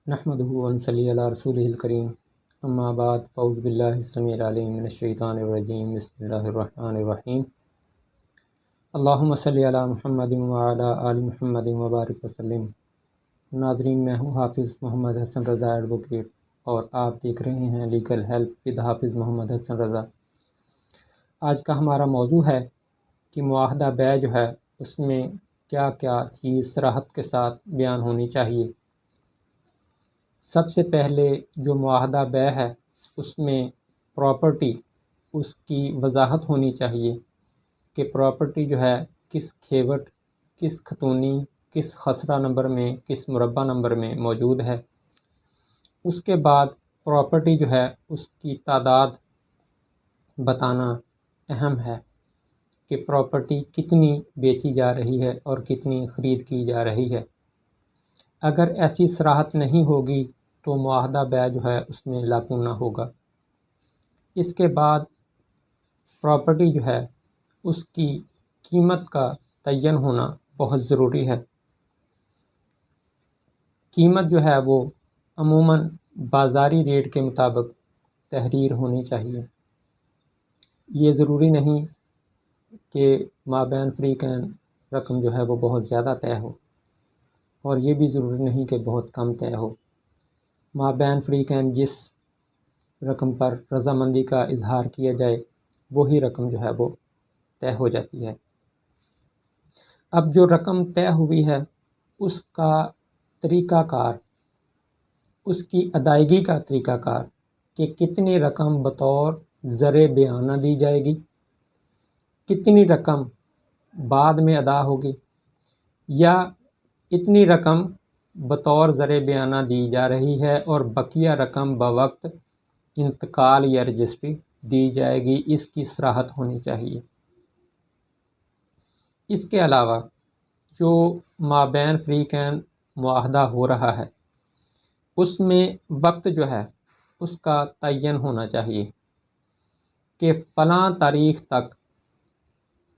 نحمده ونصلی علی رسولہ الکریم اما بعد فاعوذ باللہ السمیع العلیم من الشیطان الرجیم بسم اللہ الرحمن الرحیم اللہم صلی علی محمد وعلی آل محمد وبارک وسلم۔ ناظرین، میں ہوں حافظ محمد حسن رضا ایڈوکیٹ اور آپ دیکھ رہے ہیں لیگل ہیلپ ود حافظ محمد حسن رضا۔ آج کا ہمارا موضوع ہے کہ معاہدہ بیع جو ہے اس میں کیا کیا چیز صراحت کے ساتھ بیان ہونی چاہیے۔ سب سے پہلے جو معاہدہ بیع ہے اس میں پراپرٹی، اس کی وضاحت ہونی چاہیے کہ پراپرٹی جو ہے کس کھیوٹ، کس خطونی، کس خسرہ نمبر میں، کس مربع نمبر میں موجود ہے۔ اس کے بعد پراپرٹی جو ہے اس کی تعداد بتانا اہم ہے کہ پراپرٹی کتنی بیچی جا رہی ہے اور کتنی خرید کی جا رہی ہے۔ اگر ایسی صراحت نہیں ہوگی تو معاہدہ بیع جو ہے اس میں لاگو نہ ہوگا۔ اس کے بعد پراپرٹی جو ہے اس کی قیمت کا تعین ہونا بہت ضروری ہے۔ قیمت جو ہے وہ عموماً بازاری ریٹ کے مطابق تحریر ہونی چاہیے۔ یہ ضروری نہیں کہ مابین فریقین رقم جو ہے وہ بہت زیادہ طے ہو، اور یہ بھی ضروری نہیں کہ بہت کم طے ہو۔ مابین فریقین جس رقم پر رضامندی کا اظہار کیا جائے وہی رقم جو ہے وہ طے ہو جاتی ہے۔ اب جو رقم طے ہوئی ہے اس کا طریقہ کار، اس کی ادائیگی کا طریقہ کار کہ کتنی رقم بطور زر بیانہ دی جائے گی، کتنی رقم بعد میں ادا ہوگی، یا اتنی رقم بطور زر بیانہ دی جا رہی ہے اور بقیہ رقم بوقت انتقال یا رجسٹری دی جائے گی۔ اس کی صراحت ہونی چاہیے۔ اس کے علاوہ جو مابین فریقین معاہدہ ہو رہا ہے اس میں وقت جو ہے اس کا تعین ہونا چاہیے کہ فلاں تاریخ تک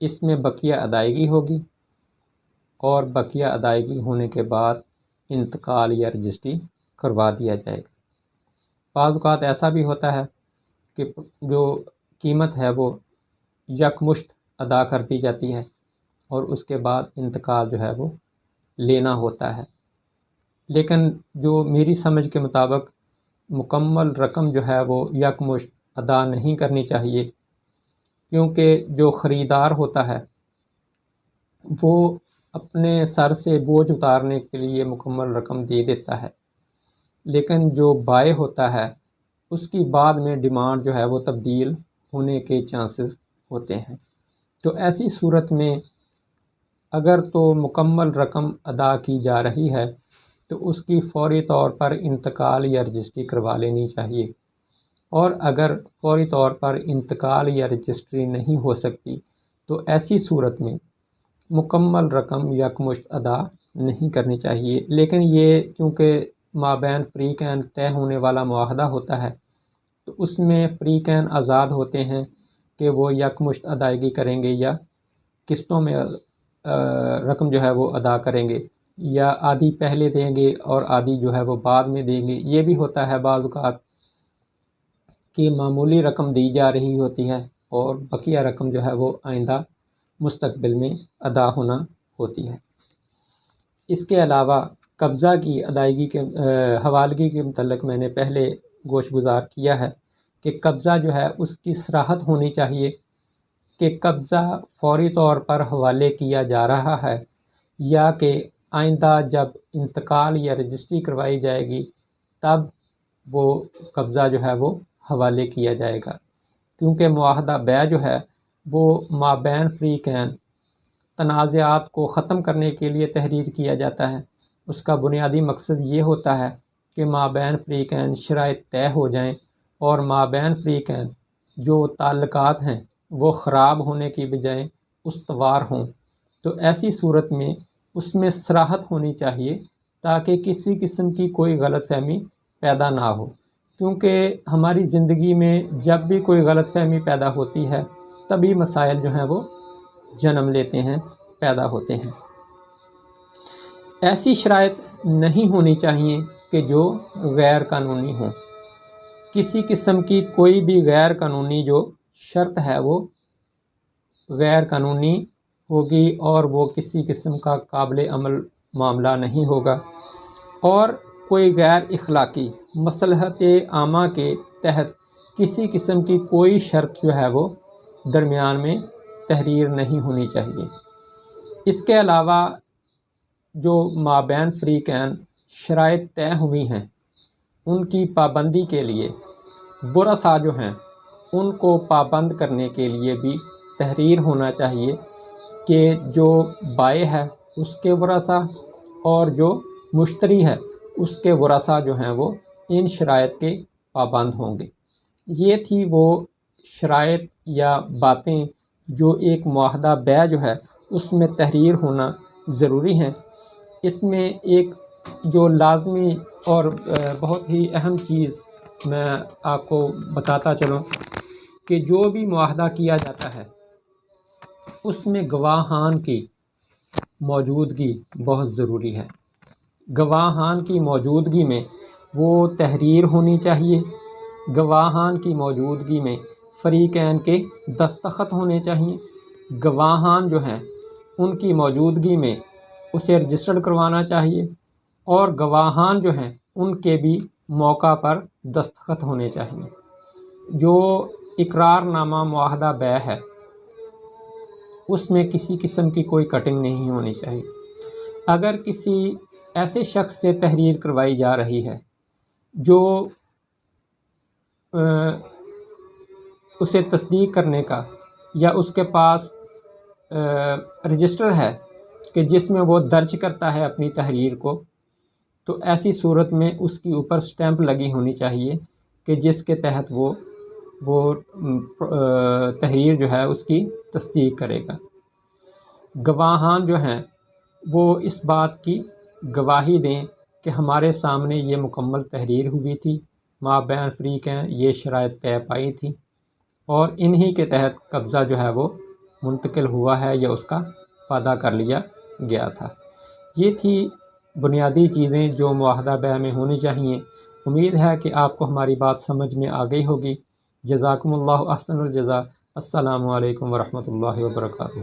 اس میں بقیہ ادائیگی ہوگی اور بقیہ ادائیگی ہونے کے بعد انتقال یا رجسٹری کروا دیا جائے گا۔ بعض اوقات ایسا بھی ہوتا ہے کہ جو قیمت ہے وہ یکمشت ادا کر دی جاتی ہے اور اس کے بعد انتقال جو ہے وہ لینا ہوتا ہے، لیکن جو میری سمجھ کے مطابق مکمل رقم جو ہے وہ یکمشت ادا نہیں کرنی چاہیے، کیونکہ جو خریدار ہوتا ہے وہ اپنے سر سے بوجھ اتارنے کے لیے مکمل رقم دے دیتا ہے، لیکن جو بائع ہوتا ہے اس کی بعد میں ڈیمانڈ جو ہے وہ تبدیل ہونے کے چانسز ہوتے ہیں۔ تو ایسی صورت میں اگر تو مکمل رقم ادا کی جا رہی ہے تو اس کی فوری طور پر انتقال یا رجسٹری کروا لینی چاہیے، اور اگر فوری طور پر انتقال یا رجسٹری نہیں ہو سکتی تو ایسی صورت میں مکمل رقم یکمشت ادا نہیں کرنی چاہیے۔ لیکن یہ چونکہ مابین فریقین طے ہونے والا معاہدہ ہوتا ہے تو اس میں فریقین آزاد ہوتے ہیں کہ وہ یکمشت ادائیگی کریں گے یا قسطوں میں رقم جو ہے وہ ادا کریں گے، یا آدھی پہلے دیں گے اور آدھی جو ہے وہ بعد میں دیں گے۔ یہ بھی ہوتا ہے بعض اوقات کہ معمولی رقم دی جا رہی ہوتی ہے اور بقیہ رقم جو ہے وہ آئندہ مستقبل میں ادا ہونا ہوتی ہے۔ اس کے علاوہ قبضہ کی ادائیگی کے حوالگی کے متعلق میں نے پہلے گوش گزار کیا ہے کہ قبضہ جو ہے اس کی صراحت ہونی چاہیے کہ قبضہ فوری طور پر حوالے کیا جا رہا ہے یا کہ آئندہ جب انتقال یا رجسٹری کروائی جائے گی تب وہ قبضہ جو ہے وہ حوالے کیا جائے گا، کیونکہ معاہدہ بیع جو ہے وہ مابین فریقین تنازعات کو ختم کرنے کے لیے تحریر کیا جاتا ہے۔ اس کا بنیادی مقصد یہ ہوتا ہے کہ مابین فریقین شرائط طے ہو جائیں اور مابین فریقین جو تعلقات ہیں وہ خراب ہونے کی بجائے استوار ہوں۔ تو ایسی صورت میں اس میں صراحت ہونی چاہیے تاکہ کسی قسم کی کوئی غلط فہمی پیدا نہ ہو، کیونکہ ہماری زندگی میں جب بھی کوئی غلط فہمی پیدا ہوتی ہے تبھی مسائل جو ہیں وہ جنم لیتے ہیں، پیدا ہوتے ہیں۔ ایسی شرائط نہیں ہونی چاہیے کہ جو غیر قانونی ہوں۔ کسی قسم کی کوئی بھی غیر قانونی جو شرط ہے وہ غیر قانونی ہوگی اور وہ کسی قسم کا قابل عمل معاملہ نہیں ہوگا، اور کوئی غیر اخلاقی مصلحت عامہ کے تحت کسی قسم کی کوئی شرط جو ہے وہ درمیان میں تحریر نہیں ہونی چاہیے۔ اس کے علاوہ جو مابین فریقین شرائط طے ہوئی ہیں ان کی پابندی کے لیے ورثاء جو ہیں ان کو پابند کرنے کے لیے بھی تحریر ہونا چاہیے کہ جو بائع ہے اس کے ورثاء اور جو مشتری ہے اس کے ورثاء جو ہیں وہ ان شرائط کے پابند ہوں گے۔ یہ تھی وہ شرائط یا باتیں جو ایک معاہدہ بیع جو ہے اس میں تحریر ہونا ضروری ہیں۔ اس میں ایک جو لازمی اور بہت ہی اہم چیز میں آپ کو بتاتا چلوں کہ جو بھی معاہدہ کیا جاتا ہے اس میں گواہان کی موجودگی بہت ضروری ہے۔ گواہان کی موجودگی میں وہ تحریر ہونی چاہیے، گواہان کی موجودگی میں فریقین کے دستخط ہونے چاہیے، گواہان جو ہیں ان کی موجودگی میں اسے رجسٹرڈ کروانا چاہیے، اور گواہان جو ہیں ان کے بھی موقع پر دستخط ہونے چاہیے۔ جو اقرار نامہ معاہدہ بیع ہے اس میں کسی قسم کی کوئی کٹنگ نہیں ہونی چاہیے۔ اگر کسی ایسے شخص سے تحریر کروائی جا رہی ہے جو اسے تصدیق کرنے کا یا اس کے پاس رجسٹر ہے کہ جس میں وہ درج کرتا ہے اپنی تحریر کو، تو ایسی صورت میں اس کی اوپر سٹیمپ لگی ہونی چاہیے کہ جس کے تحت وہ تحریر جو ہے اس کی تصدیق کرے گا۔ گواہان جو ہیں وہ اس بات کی گواہی دیں کہ ہمارے سامنے یہ مکمل تحریر ہوئی تھی، مابین فریقین یہ شرائط طے پائی تھی، اور انہی کے تحت قبضہ جو ہے وہ منتقل ہوا ہے یا اس کا فائدہ کر لیا گیا تھا۔ یہ تھی بنیادی چیزیں جو معاہدہ بیع میں ہونی چاہیے۔ امید ہے کہ آپ کو ہماری بات سمجھ میں آ گئی ہوگی۔ جزاکم اللہ احسن الجزا۔ السلام علیکم ورحمۃ اللہ وبرکاتہ۔